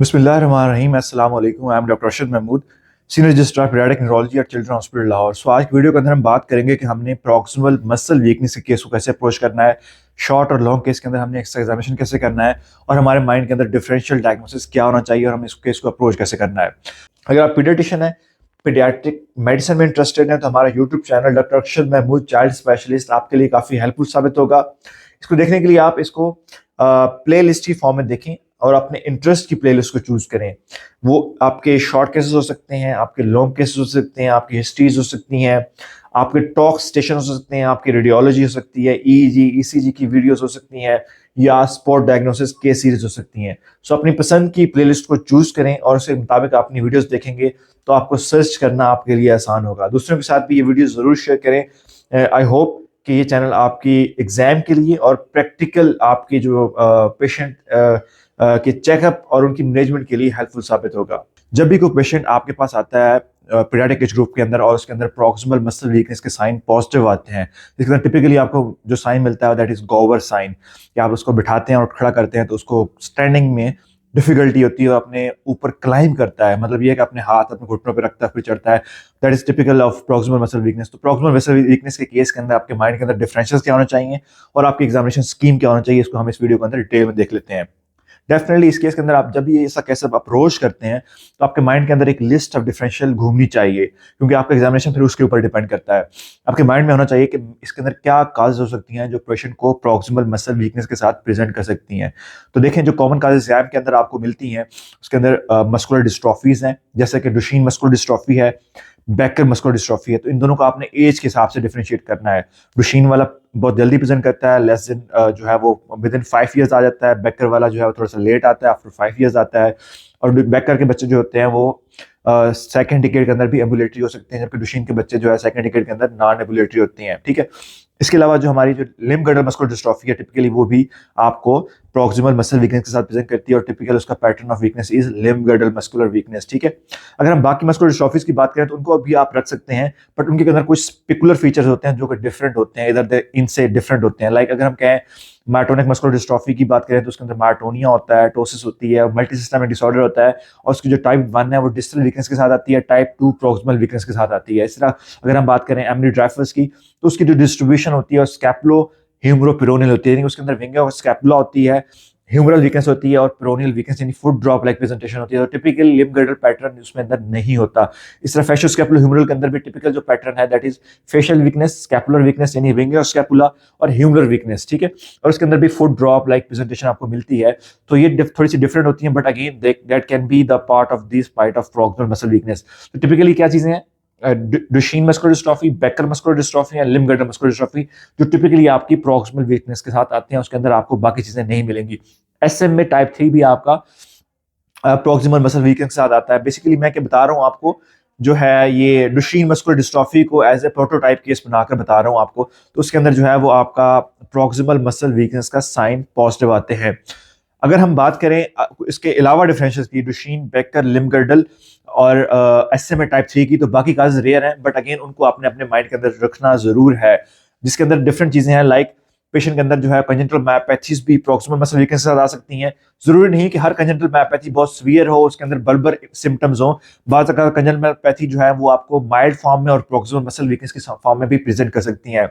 बिस्मिल्लाहिर्रहमानिर्रहीम। अस्सलाम वालेकुम। I am doctor Arshad Mahmood, senior registrar paediatric neurology at children hospital Lahore. So आज की वीडियो के अंदर हम बात करेंगे कि हमने प्रॉक्सिमल मसल वीकनेस के केस को कैसे अप्रोच करना है, शॉर्ट और लॉन्ग केस के अंदर हमने इसका एग्जामिनेशन कैसे करना है, और हमारे माइंड के अंदर डिफरेंशियल डायग्नोसिस क्या होना चाहिए और हमें इस केस को अप्रोच कैसे करना है। अगर आप पीडियाट्रिशियन है, पीडियाट्रिक मेडिसिन में इंटरेस्टेड है, तो हमारा YouTube channel doctor Arshad Mahmood child specialist आपके लिए काफ़ी हेल्पफुल साबित होगा। इसको देखने के लिए आप इसको प्ले लिस्ट की फॉर्म में देखें और अपने इंटरेस्ट की प्लेलिस्ट को चूज करें। वो आपके शॉर्ट केसेस हो सकते हैं, आपके लॉन्ग केसेस हो सकते हैं, आपकी हिस्ट्रीज हो सकती हैं, आपके टॉक स्टेशन हो सकते हैं, आपकी रेडियोलॉजी हो सकती है, ईईजी ईसीजी की वीडियोस हो सकती हैं, या स्पॉट डायग्नोसिस केस सीरीज हो सकती हैं। सो अपनी पसंद की प्लेलिस्ट को चूज करें और उसके मुताबिक अपनी वीडियोस देखेंगे तो आपको सर्च करना आपके लिए आसान होगा। दूसरों के साथ भी ये वीडियो जरूर शेयर करें। आई होप कि ये चैनल आपकी एग्जाम के लिए और प्रैक्टिकल आपके जो पेशेंट के चेकअप और उनकी मैनेजमेंट के लिए हेल्पफुल साबित होगा। जब भी कोई पेशेंट आपके पास आता है पीडियाट्रिक एज ग्रुप के अंदर और उसके अंदर प्रॉक्सिमल मसल वीकनेस के साइन पॉजिटिव आते हैं, जिसके अंदर टिपिकली आपको जो साइन मिलता है दैट इज गोवर साइन, कि आप उसको बिठाते हैं और खड़ा करते हैं तो उसको स्टैंडिंग में डिफिकल्टी होती है और अपने ऊपर क्लाइंब करता है, मतलब ये है कि अपने हाथ अपने घुटनों पर रखता है फिर चढ़ता है। That is typical of proximal muscle weakness. तो प्रॉक्सिमल मसल वीकनेस के केस के अंदर आपके माइंड के अंदर डिफरेंशियल्स क्या होना चाहिए और आपकी एग्जामिनेशन स्कीम क्या होना चाहिए, इसको हम इस वीडियो के अंदर डिटेल में देख लेते हैं। डेफिनेटली इस केस के अंदर आप जब भी ऐसा कैसे अप्रोच करते हैं तो आपके माइंड के अंदर एक लिस्ट ऑफ डिफरेंशियल घूमनी चाहिए, क्योंकि आपका एग्जामिनेशन फिर उसके ऊपर डिपेंड करता है। आपके माइंड में होना चाहिए कि इसके अंदर क्या काजेज हो सकती हैं जो पेशेंट को प्रॉक्सिमल मसल वीकनेस के साथ प्रेजेंट कर सकती हैं। तो देखें, जो कॉमन काजेज एग्जाम के अंदर आपको मिलती हैं उसके अंदर मस्कुलर डिस्ट्रॉफीज हैं, जैसे कि डुशीन मस्कुलर डिस्ट्रॉफी है, बैकर मस्कुलर डिस्ट्रॉफी है। तो इन दोनों को आपने एज के हिसाब से डिफरेंशिएट करना है। डुशीन वाला बहुत जल्दी प्रेजेंट करता है, लेस देन जो है वो विद इन 5 ईयर्स आ जाता है। बैकर वाला जो है वो थोड़ा सा लेट आता है, आफ्टर 5 ईयर्स आता है। और बैकर के बच्चे जो होते हैं वो सेकंड डिकेड के अंदर भी एम्बुलेटरी हो सकते हैं, जबकि डुशीन के बच्चे जो है सेकंड डिकेड के अंदर नॉन एम्बुलेटरी होते हैं। ठीक है। इसके अलावा जो हमारी जो लिम्ब गर्डल मस्कुलर डिस्ट्रॉफी है, टिपिकली वो भी आपको प्रॉक्सिमल मसल वीकनेस के साथ प्रेजेंट करती है, और टिपिकल उसका pattern of weakness is limb girdle muscular weakness. ठीक है। अगर हम बाकी मस्कुलर डिस्ट्रॉफीज की बात करें तो उनको भी आप रख सकते हैं, बट उनके अंदर कुछ स्पेकुलर फीचर्स होते हैं जो कि डिफरेंट होते हैं, इधर इनसे डिफरेंट होते हैं। लाइक अगर हम कहें मायोटोनिक मस्कुलर डिस्ट्रॉफी की बात करें तो उसके अंदर मायोटोनिया होता है, टोसिस होती है, मल्टी सिस्टमिक डिसऑर्डर होता है, और उसकी जो टाइप 1 है वो डिस्टल वीकनेस के साथ आती है, टाइप 2 प्रॉक्सिमल वीकनेस के साथ आती है। इस तरह अगर हम बात करें एमनीड्राइफस की तो उसकी जो डिस्ट्रीब्यूशन होती है स्कैपुलो ह्यूमरोपिरोनियल होती है, यानी उसके अंदर विंग और स्कैपुला होती है, ह्यूमरल वीकनेस होती है, और पेरोनियल वीकनेस यानी फुट ड्रॉप लाइक प्रेजेंटेशन होती है। तो टिपिकल लिम्ब गर्डल पैटर्न उसमें अंदर नहीं होता। इस तरह फेशियोस्कैपुलो ह्यूमरल के अंदर भी टिपिकल जो पैटर्न है that is facial weakness, scapular weakness यानी विंग और स्कैपुला, और ह्यूमरल वीकनेस। ठीक है। और उसके अंदर भी फुट ड्रॉप लाइक प्रेजेंटेशन आपको मिलती है। तो ये थोड़ी सी डिफरेंट होती है, but again that can be the part of this part of proximal muscle weakness. तो टिपिकली क्या चीजें हैं, Duchenne muscular dystrophy, Becker muscular dystrophy या लिम्ब गर्डल मस्कुलर डिस्ट्रॉफी, जो टिपिकली आपकी प्रॉक्सिमल वीकनेस के साथ आते हैं। उसके अंदर आपको बाकी चीजें नहीं मिलेंगी। एसएम में टाइप 3 भी आपका प्रॉक्सिमल मसल वीकनेस के साथ आता है। बेसिकली मैं क्या बता रहा हूँ आपको, जो है ये डुशीन मस्कुलर डिस्ट्रॉफी को एज ए प्रोटोटाइप केस बनाकर बता रहा हूँ आपको। तो उसके अंदर जो है वो आपका प्रॉक्सिमल मसल वीकनेस का साइन पॉजिटिव आते हैं। अगर हम बात करें इसके अलावा डिफरेंशियल्स की, डुशीन, बैकर, लिम्ब गर्डल और एसएमए टाइप 3 की, तो बाकी काजेज रेयर हैं, बट अगेन उनको आपने अपने माइंड के अंदर रखना जरूर है, जिसके अंदर डिफरेंट चीजें हैं। लाइक पेशेंट के अंदर जो है कंजेंटल मायोपैथीज भी प्रॉक्सिमल मसल वीकनेस के साथ आ सकती हैं। जरूरी नहीं कि हर कंजेंटल मायोपैथी बहुत सीवियर हो, उसके अंदर बल्बर सिम्टम्स हो। बात अगर कंजेंटल मायोपैथी जो है वो आपको माइल्ड फॉर्म में और प्रॉक्सिमल मसल वीकनेस के फॉर्म में भी प्रेजेंट कर सकती हैं।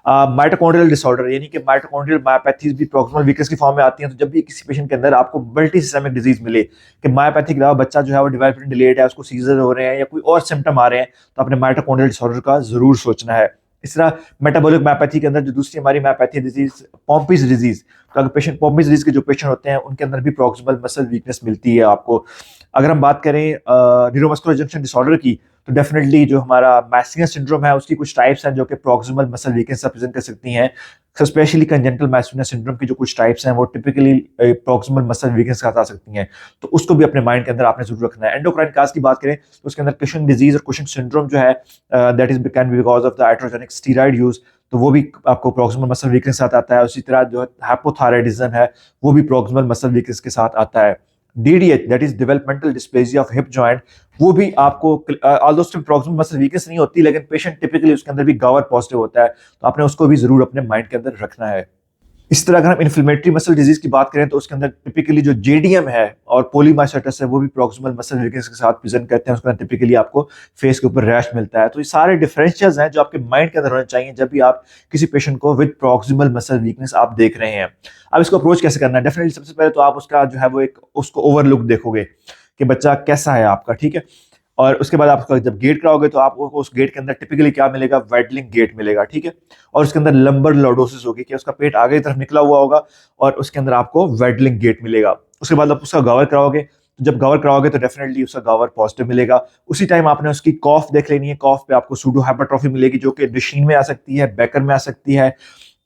माइटोकॉन्ड्रियल डिसऑर्डर यानी कि माइटोकॉन्ड्रियल मायोपैथीज भी प्रॉक्सिमल वीकनेस की फॉर्म में आती हैं। तो जब भी किसी पेशेंट के अंदर आपको मल्टी सिस्टमिक डिजीज मिले कि मायोपैथी के अलावा बच्चा जो है वो डेवलपमेंट डिलेड है, उसको सीजर हो रहे हैं या कोई और सिम्टम आ रहे हैं, तो आपने माइटोकॉन्ड्रियल डिसऑर्डर का जरूर सोचना है। इस तरह मेटाबॉलिक मायोपैथी के अंदर जो दूसरी हमारी मायोपैथी डिजीज पॉम्पिस डिजीज, तो अगर पेशेंट पॉम्पिस डिजीज के जो पेशेंट होते हैं उनके अंदर भी प्रॉक्सिमल मसल वीकनेस मिलती है आपको। अगर हम बात करें न्यूरोमस्कुलर जंक्शन डिसऑर्डर की, तो डेफिनेटली जो हमारा मैसिंगर सिंड्रोम है उसकी कुछ टाइप्स हैं जो कि प्रॉक्सिमल मसल वीकनेस से प्रेजेंट कर सकती हैं। स्पेशली कंजेंटल मैसिंगर सिंड्रोम की जो कुछ टाइप्स हैं वो टिपिकली प्रॉक्सिमल मसल वीकनेस के साथ आ सकती हैं। तो उसको भी अपने माइंड के अंदर आपने जरूर रखना है। एंडोक्राइन काज की बात करें तो उसके अंदर कुशन डिजीज और कुशन सिंड्रोम जो है that is can be because of the iatrogenic steroid use, तो वो भी आपको प्रॉक्सिमल मसल वीकनेस के साथ आता है। उसी तरह जो हाइपोथायराइडिज्म है वो भी प्रॉक्सिमल मसल वीकनेस के साथ आता है। DDH that is developmental dysplasia of hip joint, वो भी आपको ऑल्दो प्रॉक्सिमल मसल वीकनेस नहीं होती, लेकिन पेशेंट टिपिकली उसके अंदर भी गावर पॉजिटिव होता है, तो आपने उसको भी जरूर अपने माइंड के अंदर रखना है। इस तरह अगर हम इन्फ्लेमेटरी मसल डिजीज की बात करें तो उसके अंदर टिपिकली जो जेडीएम है और पोलीमाइसेटस है वो भी प्रॉक्सिमल मसल वीकनेस के साथ प्रेजेंट करते हैं। उसके अंदर टिपिकली आपको फेस के ऊपर रैश मिलता है। तो ये सारे डिफरेंशियल्स हैं जो आपके माइंड के अंदर होने चाहिए जब भी आप किसी पेशेंट को विद प्रॉक्सिमल मसल वीकनेस आप देख रहे हैं। अब इसको अप्रोच कैसे करना है? डेफिनेटली सबसे पहले तो आप उसका जो है वो एक उसको ओवरलुक देखोगे कि बच्चा कैसा है आपका, ठीक है। और उसके बाद आप उसका जब गेट कराओगे तो आपको उस गेट के अंदर टिपिकली क्या मिलेगा? वेडलिंग गेट मिलेगा, ठीक है। और उसके अंदर लंबर लॉर्डोसिस होगी कि उसका पेट आगे की तरफ निकला हुआ होगा और उसके अंदर आपको वेडलिंग गेट मिलेगा। उसके बाद आप उसका गवर कराओगे, तो जब गवर कराओगे तो डेफिनेटली उसका गवर पॉजिटिव मिलेगा। उसी टाइम आपने उसकी कॉफ देख लेनी है। कॉफ पे आपको सूडो हाइपरट्रॉफी मिलेगी जो कि डुशीन में आ सकती है, बेकर में आ सकती है,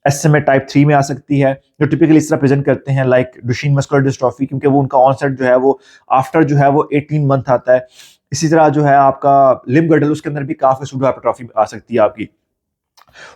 एसएमए टाइप 3 में आ सकती है, जो टिपिकली इस तरह प्रेजेंट करते हैं लाइक डुशीन मस्कुलर डिस्ट्रॉफी, क्योंकि वो उनका ऑनसेट जो है वो आफ्टर जो है वो 18 मंथ आता है। इसी तरह जो है आपका लिम्ब गर्डल, उसके अंदर भी काफी सूडो हाइपरट्रॉफी आ सकती है आपकी।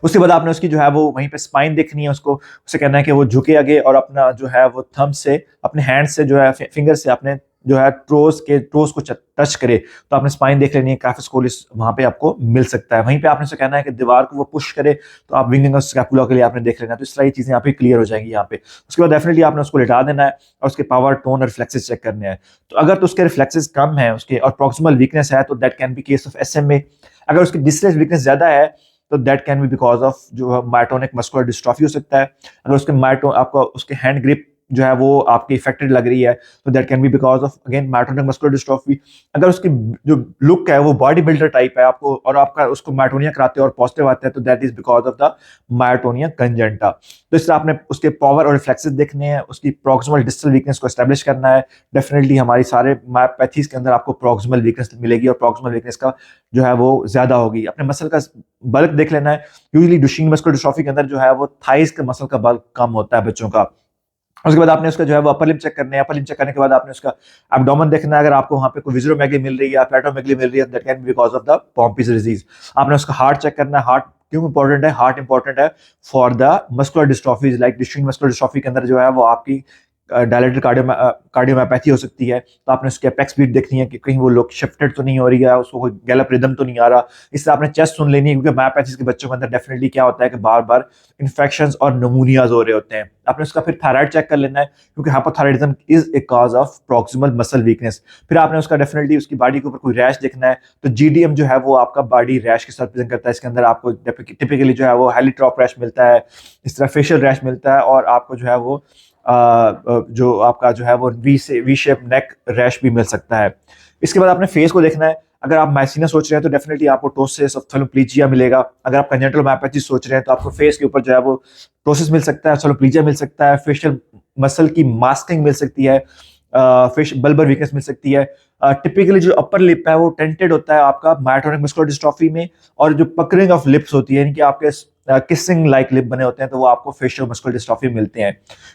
उसके बाद आपने उसकी जो है वो वहीं पे स्पाइन देखनी है। उसको उसे कहना है कि वो झुके आगे और अपना जो है वो थंब से, अपने हैंड से जो है फिंगर से अपने जो है टोस को टच करे। तो आपने स्पाइन देख लेनी है। कैफिस्कोलिस वहां पे आपको मिल सकता है। वहीं पे आपने उसे कहना है कि दीवार को वो पुश करे, तो आप विंगिंग ऑफ स्कैपुला के लिए आपने देख लेना है। तो इस तरह की चीजें यहाँ पे क्लियर हो जाएंगी यहाँ पे। उसके बाद डेफिनेटली आपने उसको लेटा देना है और उसके पावर, टोन और रिफ्लेक्सेस चेक करने हैं। तो अगर तो उसके रिफ्लेक्सेस कम है उसके और प्रॉक्सिमल वीकनेस है तो that can B case of SMA. अगर उसकी डिस्टल वीकनेस ज्यादा है तो that can be because of जो मायोटोनिक मस्कुलर डिस्ट्रॉफी हो सकता है। अगर उसके मायोटो आपको उसके हैंड ग्रिप जो है वो आपकी इफेक्टेड लग रही है तो that can be because of again myotonic muscular dystrophy. अगर उसकी जो लुक है वो बॉडी बिल्डर टाइप है आपको और आपका उसको मायोटोनिया कराते हो और पॉजिटिव आता है तो that is because of the myotonia congenita. तो इससे आपने उसके पावर और रिफ्लेक्सेस देखने हैं, उसकी प्रॉक्सिमल डिस्टल वीकनेस को एस्टेब्लिश करना है। डेफिनेटली हमारी सारे मायोपैथीज के अंदर आपको प्रॉक्सिमल वीकनेस मिलेगी और प्रॉक्सिमल वीकनेस का जो है वो ज्यादा होगी। अपने मसल का बल्क देख लेना है। यूजुअली डुशीन मस्कुलर डिस्ट्रॉफी के अंदर जो है वो थाइस के मसल का बल्क कम होता है बच्चों का। उसके बाद आपने उसका जो है वो अपर लिप चेक करने हैं। अपर लिप चेक करने के बाद आपने उसका एब्डोमेन देखना है। अगर आपको वहां पे कोई विजुरोमेगली मिल रही है या प्लेटोमेगली मिल रही है that can be because of the Pompe's disease. आपने उसका हार्ट चेक करना है। हार्ट क्यों इंपॉर्टेंट है? हार्ट इंपॉर्टेंट है for the muscular dystrophies like डिस्ट्रीन मस्कुलर डिस्ट्रॉफी के अंदर जो है वो आपकी डायलेटेड कार्डियोमायोपैथी हो सकती है। तो आपने उसकी अपेक्स बीट देखनी है कि कहीं वो लोग शिफ्टेड तो नहीं हो रही है, उसको कोई गैलप रिदम तो नहीं आ रहा। इससे आपने चेस्ट सुन लेनी है क्योंकि मायोपैथीज के बच्चों के अंदर डेफिनेटली क्या होता है कि बार बार इन्फेक्शंस और नमूनियाज हो रहे होते हैं। आपने उसका फिर थायराइड चेक कर लेना है क्योंकि hypothyroidism is a cause of proximal muscle weakness. फिर आपने उसका डेफिनेटली उसकी बॉडी के ऊपर कोई रैश देखना है। तो जीडीएम जो है वो आपका बॉडी रैश के साथ प्रेजेंट करता है। इसके अंदर आपको टिपिकली जो है वो हेलिट्रॉप रैश मिलता है, इस तरह फेशियल रैश मिलता है और आपको जो है वो जो आपका जो है वो वी शेप नेक रैश भी मिल सकता है। इसके बाद आपने फेस को देखना है। अगर आप माइसीनिया सोच रहे हैं तो डेफिनेटली आपको टोसिस ऑफ्थैल्मोप्लेजिया मिलेगा। अगर आप कंजेंटल मायोपैथी सोच रहे हैं तो आपको फेस के ऊपर जो है वो टोसिस मिल सकता है, ऑफ्थैल्मोप्लेजिया मिल सकता है, फेशियल मसल की मास्किंग मिल सकती है, फिश बल्बर वीकनेस मिल सकती है। टिपिकली जो अपर लिप है वो टेंटेड होता है आपका मायोटोनिक मस्कुलर डिस्ट्रॉफी में, और जो पकरिंग ऑफ लिप्स होती है यानी कि आपके किसिंग लाइक लिप बने होते हैं तो वो आपको फेशियल मस्कुलर डिस्ट्रॉफी मिलते हैं।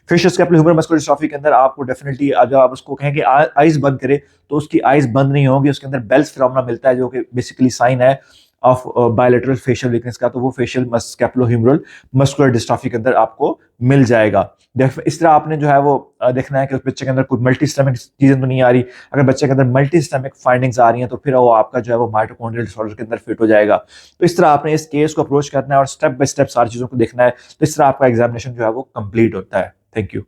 Facial scapular humeral muscular dystrophy के अंदर आपको डेफिनेटली अगर आप उसको कहें कि आइज बंद करे तो उसकी आइज बंद नहीं होगी। उसके अंदर बेल्स फिनोमेना मिलता है जो कि बेसिकली साइन है ऑफ बायलैटरल फेशियल वीकनेस का। तो वो facial scapular humeral muscular dystrophy के अंदर आपको मिल जाएगा। इस तरह आपने जो है वो देखना है कि उस बच्चे के अंदर कोई मल्टी सिस्टमिक चीजें तो नहीं आ रही। अगर बच्चे के अंदर मल्टी सिस्टमिक फाइंडिंग्स आ रही हैं तो फिर वो आपका जो है वो माइटोकॉन्ड्रियल डिसऑर्डर के अंदर फिट हो जाएगा। तो इस तरह आपने इस केस को अप्रोच करना है और स्टेप बाय स्टेप सारी चीजों को देखना है। तो इस तरह आपका एग्जामिनेशन जो है वो कंप्लीट होता है। Thank you.